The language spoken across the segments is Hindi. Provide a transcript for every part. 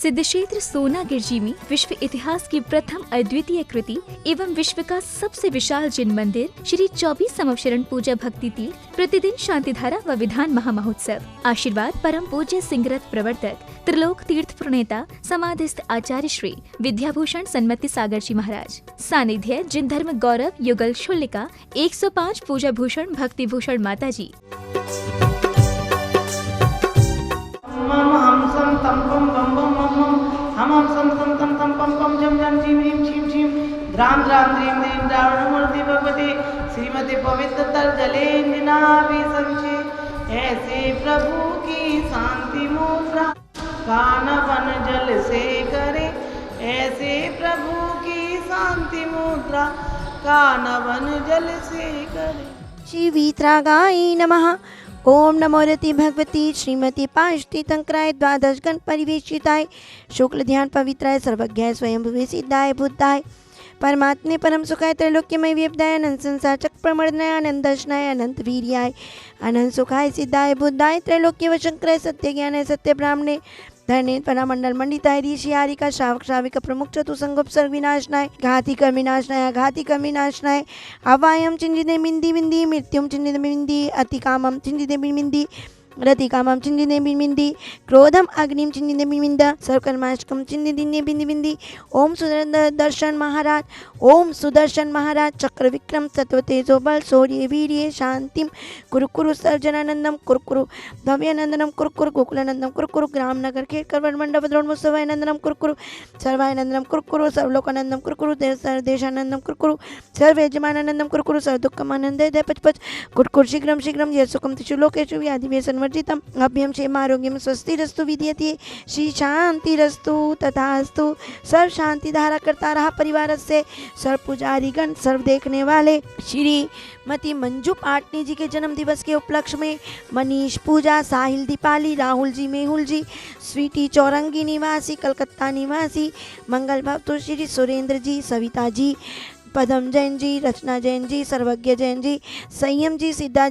सिद्धक्षेत्र सोनागिर जी में विश्व इतिहास की प्रथम अद्वितीय कृति एवं विश्व का सबसे विशाल जिन मंदिर श्री 24 समवशरण पूजा भक्ति तीर्थ प्रतिदिन शांतिधारा व विधान महामहोत्सव। आशीर्वाद परम पूज्य सिंहरथ प्रवर्तक त्रिलोक तीर्थ प्रणेता समाधिस्थ आचार्य श्री विद्याभूषण सन्मति सागर जी महाराज। सानिध्य जिन धर्म गौरव युगल शुल्लिका 105 पूजा भूषण भक्ति भूषण माता जी। मम हम सम तम पम बम बम मम हम सम सम तम तम पम पम झम झम झीम ह्रीम छीम छीम द्राम द्राम द्रीम द्रीम द्रावणमूर्ति भगवती श्रीमती पवित्र जले नाभि संचे। ऐसे प्रभु की शांति मुद्रा कान वन जल से करे। ऐसे प्रभु की शांति मुद्रा कान वन जल से करे। श्री वीतरागाय नमः। ओम नमो रति भगवती श्रीमती पाशतीतंकराय द्वादश गण परिवेशिताय शुक्ल ध्यान पवित्राय सर्वज्ञाय स्वयं सिद्धाय बुद्धाय परमात्मे परम सुखाय त्रैलोक्यमय व्यपदाय अनंत संसार चक्र प्रमर्दनाय अनंत दर्शनाय अनंत वीर्याय अनंत सुखाय सिद्धाय बुद्धाय त्रैलोक्य वशंकराय सत्य ज्ञानाय सत्य ब्राह्मणे धरणे परामंडल मंडिताय ऋषि हारिका श्रावक श्राविका प्रमुख चतुसंगोपसर्ग विनाशनाय घाति कर्म विनाशनाय घाति कर्म विनाशनाय अवायम चिंजिदे बिंदी बिंदी मृत्युम चिंजिदे बिंदी अति कामम चिंजिदे बिंदी रति कामम चिंजिदे बिंदी क्रोधम अग्निम चिंजिदे बिंद सर्वकर्माष्टकम चिंजिदे बिंदी बिंदी। ओम सुदर्शन महाराज ओम सुदर्शन महाराज चक्र विक्रम सत्व तेजो बल शौर्य वीर्य शांतिम कुरु सर्जनानंदम कुरु भव्यानंदनम कुरु गोकुलानंदम कुरु ग्राम नगर खेड़कर मंडप द्रोणोत्सवानंदनम कुरु सर्वानंदनम कुरु सर्वलोकानंदम कुरु देशानंदम कुरु सर्वयजमानंदम कुरु सर्वदुःखमानंदे दे पच कुरु शीघ्रम शीघ्रम ये सुखम तिषु लोकेषु व्याधिवेशन वर्जितम अभ्यम क्षेम आरोग्यम स्वस्तिरस्तु विद्यते श्री शांतिरस्तु तथास्तु। सर्व शांति धारा करता रहा परिवार से सर्व पुजारी गण सर्व देखने वाले श्रीमती मंजू पाटनी जी के जन्म दिवस के उपलक्ष्य में मनीष पूजा साहिल दीपाली राहुल जी मेहुल जी स्वीटी चौरंगी निवासी कलकत्ता निवासी मंगल भक्त श्री सुरेंद्र जी सविता जी पदम जैन जी रचना जैन जी सर्वज्ञ जैन जी संयम जी सिद्धा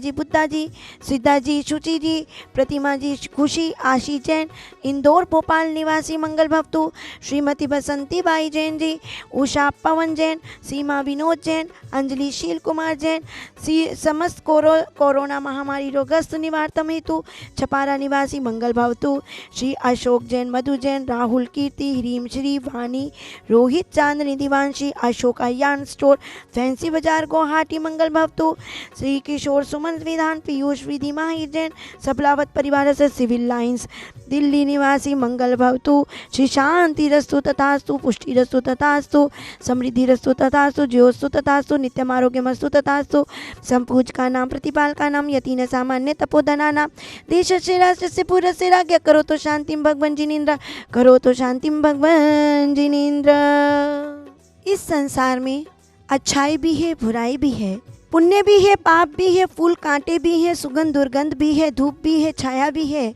जी शुचि जी प्रतिमा जी खुशी आशी जैन इंदौर भोपाल निवासी मंगल भक्तु श्रीमती बसंती बाई जैन जी उषा पवन जैन सीमा विनोद जैन अंजलि शील कुमार जैन समस्त कोरोना महामारी रोगस्त निवार्तम हेतु छपारा निवासी मंगल भवतु श्री अशोक जैन मधु जैन राहुल कीर्ति ह्रीम श्री वाणी रोहित चांदनी दिवांशी अशोक अयान स्टोर फैंसी बाजार गुवाहाटी मंगल भवतु श्री किशोर सुमन विधान पीयूष विधि माहिर जैन सफलावत परिवार से सिविल लाइंस दिल्ली निवासी मंगल भवतु श्री शांति रस्तु तथास्तु पुष्टि रस्तु तथास्तु समृद्धि रस्तु तथास्तु ज्योस्तु तथास्तु नित्यम आरोग्य मस्तु तथास्तु संपूज का नाम प्रतिपाल का नाम यतीन सामान्य तपोधना नाम देश से राष्ट्र से पूर्व से राज्ञ करो तो शांति भगवान जिनेन्द्र करो तो शांति भगवान जिनेन्द्र। इस संसार में अच्छाई भी है बुराई भी है पुण्य भी है पाप भी है फूल कांटे भी है सुगंध दुर्गंध भी है धूप भी है छाया भी है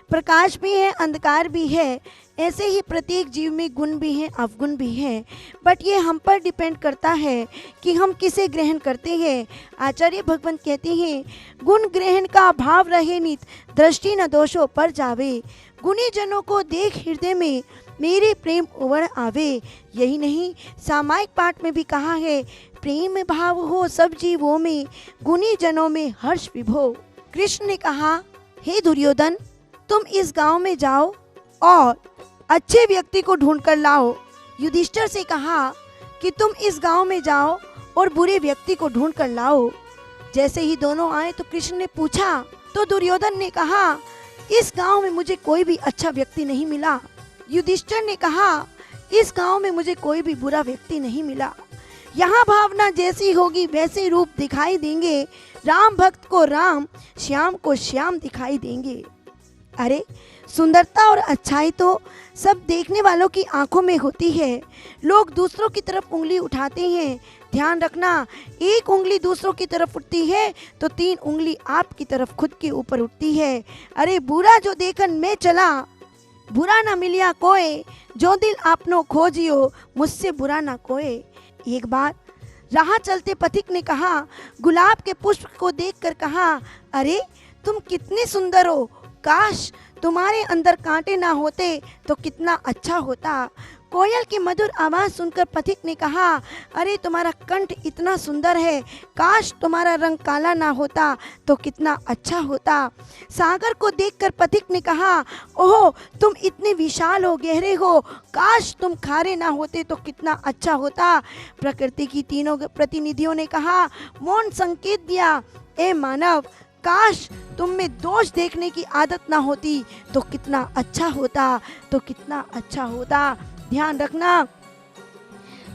प्रकाश भी है अंधकार भी है। ऐसे ही प्रत्येक जीव में गुण भी हैं अवगुण भी हैं बट ये हम पर डिपेंड करता है कि हम किसे ग्रहण करते हैं। आचार्य भगवंत कहते हैं गुण ग्रहण का भाव रहे नित दृष्टि न दोषों पर जावे गुणी जनों को देख हृदय में मेरे प्रेम उमड़ आवे। यही नहीं सामायिक पाठ में भी कहा है प्रेम भाव हो सब जीवों में गुणी जनों में हर्ष विभो। कृष्ण ने कहा हे दुर्योधन तुम इस गांव में जाओ और अच्छे व्यक्ति को ढूंढ कर लाओ। युधिष्ठिर से कहा कि तुम इस गांव में जाओ और बुरे व्यक्ति को ढूंढ कर लाओ। जैसे ही दोनों आए तो कृष्ण ने पूछा तो दुर्योधन ने कहा इस गांव में मुझे कोई भी अच्छा व्यक्ति नहीं मिला। युधिष्ठिर ने कहा इस गांव में मुझे कोई भी बुरा व्यक्ति नहीं मिला। यहाँ भावना जैसी होगी वैसे रूप दिखाई देंगे। राम भक्त को राम श्याम को श्याम दिखाई देंगे। अरे सुंदरता और अच्छाई तो सब देखने वालों की आंखों में होती है। लोग दूसरों की तरफ उंगली उठाते हैं। ध्यान रखना एक उंगली दूसरों की तरफ उठती है तो 3 उंगली आपकी तरफ खुद के ऊपर उठती है। अरे बुरा जो देखन मैं चला बुरा ना मिलिया कोई जो दिल आपनो खोजियो मुझसे बुरा ना कोई। एक बार राह चलते पथिक ने कहा गुलाब के पुष्प को देखकर कहा अरे तुम कितने सुंदर हो काश तुम्हारे अंदर कांटे ना होते तो कितना अच्छा होता। कोयल की मधुर आवाज़ सुनकर पथिक ने कहा, अरे तुम्हारा कंठ इतना सुंदर है, काश तुम्हारा रंग काला ना होता तो कितना अच्छा होता। सागर को देखकर पथिक ने कहा, ओह तुम इतने विशाल हो, गहरे हो, काश तुम खारे ना होते तो कितना अच्छा होता। प्रकृति की तीनों प्रतिनिधियों ने कहा, मौन संकेत दिया, ए मानव, काश तुम में दोष देखने की आदत ना होती तो कितना अच्छा होता, तो कितना अच्छा होता। ध्यान रखना,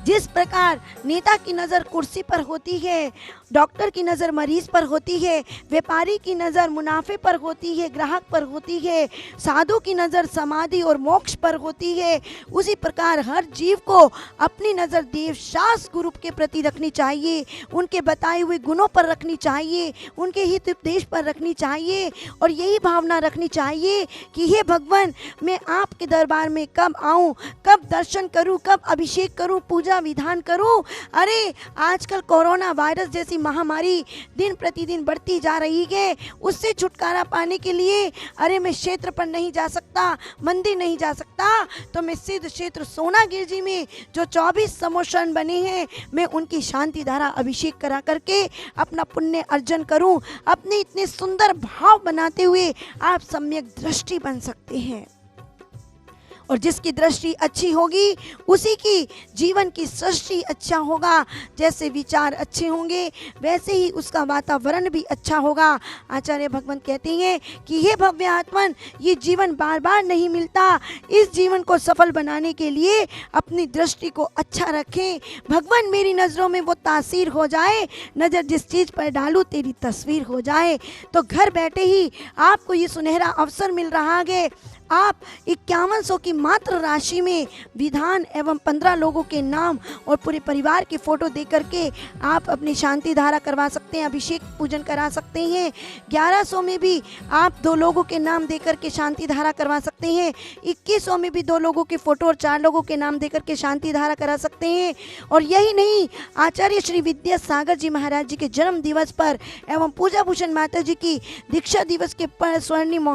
जिस प्रकार नेता की नज़र कुर्सी पर होती है, डॉक्टर की नज़र मरीज पर होती है, व्यापारी की नज़र मुनाफे पर होती है, ग्राहक पर होती है, साधु की नज़र समाधि और मोक्ष पर होती है, उसी प्रकार हर जीव को अपनी नज़र देव शास्त्र गुरु के प्रति रखनी चाहिए, उनके बताए हुए गुणों पर रखनी चाहिए, उनके हित उपदेश पर रखनी चाहिए और यही भावना रखनी चाहिए कि हे भगवान, मैं आपके दरबार में कब आऊँ, कब दर्शन करूँ, कब अभिषेक करूँ, पूजा विधान करूं। अरे आजकल कोरोना वायरस जैसी महामारी दिन प्रतिदिन बढ़ती जा रही है, उससे छुटकारा पाने के लिए अरे मैं क्षेत्र पर नहीं जा सकता, मंदिर नहीं जा सकता, तो मैं सिद्ध क्षेत्र सोनागिर जी में जो 24 समोशरण बने हैं, मैं उनकी शांति धारा अभिषेक करा करके अपना पुण्य अर्जन करूं। अपने इतने सुंदर भाव बनाते हुए आप सम्यक दृष्टि बन सकते हैं और जिसकी दृष्टि अच्छी होगी उसी की जीवन की सृष्टि अच्छा होगा। जैसे विचार अच्छे होंगे वैसे ही उसका वातावरण भी अच्छा होगा। आचार्य भगवान कहते हैं कि हे भव्य आत्मन, ये जीवन बार बार नहीं मिलता, इस जीवन को सफल बनाने के लिए अपनी दृष्टि को अच्छा रखें। भगवान मेरी नज़रों में वो तासीर हो जाए, नज़र जिस चीज़ पर डालूं तेरी तस्वीर हो जाए। तो घर बैठे ही आपको ये सुनहरा अवसर मिल रहा है। आप 5100 की मात्र राशि में विधान एवं 15 लोगों के नाम और पूरे परिवार की फोटो दे करके आप अपनी शांति धारा करवा सकते हैं, अभिषेक पूजन करा सकते हैं। 1100 में भी आप 2 लोगों के नाम दे करके शांति धारा करवा सकते हैं। 2100 में भी 2 लोगों के फोटो और 4 लोगों के नाम दे करके शांति धारा करा सकते हैं। और यही नहीं, आचार्य श्री विद्या सागर जी महाराज जी के जन्म दिवस पर एवं पूजा भूषण माता जी की दीक्षा दिवस के पर स्वर्णिम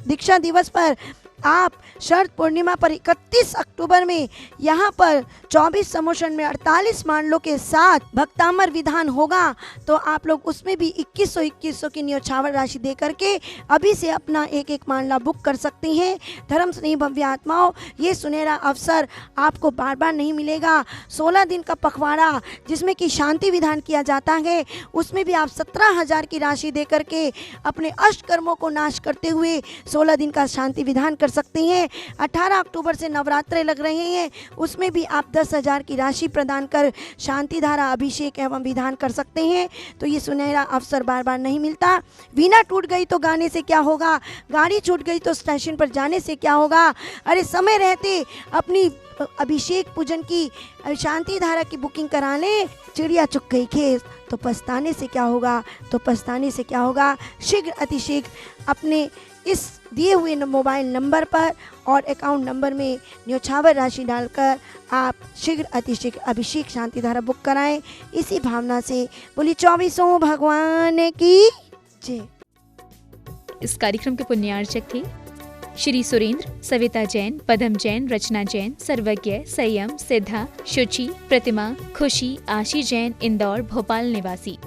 दीक्षा दिवस पर आप शरद पूर्णिमा पर 31 अक्टूबर में यहाँ पर 24 समोशन में 48 मांडलों के साथ भक्तामर विधान होगा। तो आप लोग उसमें भी 2100 की न्योछावर राशि दे करके अभी से अपना एक मांडला बुक कर सकते हैं। धर्म स्नेही भव्य आत्माओं, ये सुनहरा अवसर आपको बार बार नहीं मिलेगा। 16 दिन का पखवाड़ा जिसमें कि शांति विधान किया जाता है, उसमें भी आप 17,000 की राशि दे करके अपने अष्ट कर्मों को नाश करते हुए 16 दिन का शांति विधान कर सकते हैं। 18 अक्टूबर से नवरात्रे लग रहे हैं, उसमें भी आप 10,000 की राशि प्रदान कर शांति धारा अभिषेक एवं विधान कर सकते हैं। तो ये सुनहरा अवसर बार बार नहीं मिलता। वीणा टूट गई तो गाने से क्या होगा, गाड़ी छूट गई तो स्टेशन पर जाने से क्या होगा। अरे समय रहते अपनी अभिषेक पूजन की शांति धारा की बुकिंग करा लें। चिड़िया चुग गई खेत तो पछताने से क्या होगा, तो पछताने से क्या होगा। शीघ्र अतिशीघ्र अपने इस दिए हुए मोबाइल नंबर पर और अकाउंट नंबर में न्योछावर राशि डालकर आप शीघ्र अतिशीघ्र अभिषेक शांति धारा बुक कराएं। इसी भावना से बोली 24 भगवान की जय। इस कार्यक्रम के पुण्यार्चक थे श्री सुरेंद्र, सविता जैन, पदम जैन, रचना जैन, सर्वज्ञ, संयम, सिद्धा, शुचि, प्रतिमा, खुशी, आशी जैन, इंदौर, भोपाल निवासी।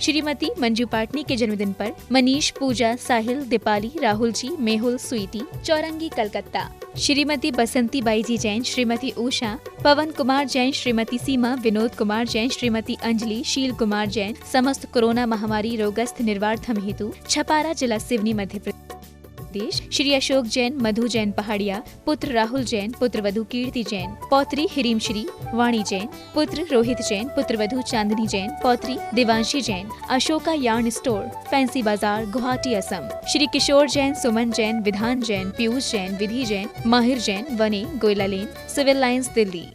श्रीमती मंजू पाटनी के जन्मदिन पर मनीष, पूजा, साहिल, दीपाली, राहुल जी, मेहुल, स्वीटी, चौरंगी, कलकत्ता। श्रीमती बसंती बाई जी जैन, श्रीमती उषा, पवन कुमार जैन, श्रीमती सीमा, विनोद कुमार जैन, श्रीमती अंजलि, शील कुमार जैन। समस्त कोरोना महामारी रोगस्थ निर्वार्थम हेतु छपारा जिला सिवनी मध्य प्रदेश। श्री अशोक जैन, मधु जैन पहाड़िया, पुत्र राहुल जैन, पुत्र वधु कीर्ति जैन, पौत्री हिरीमश्री वाणी जैन, पुत्र रोहित जैन, पुत्र वधु चांदनी जैन, पौत्री देवांशी जैन, अशोका यार्न स्टोर, फैंसी बाजार, गुवाहाटी, असम। श्री किशोर जैन, सुमन जैन, विधान जैन, पीयूष जैन, विधि जैन, माहिर जैन, वने, गोयला लेन, सिविल लाइंस, दिल्ली।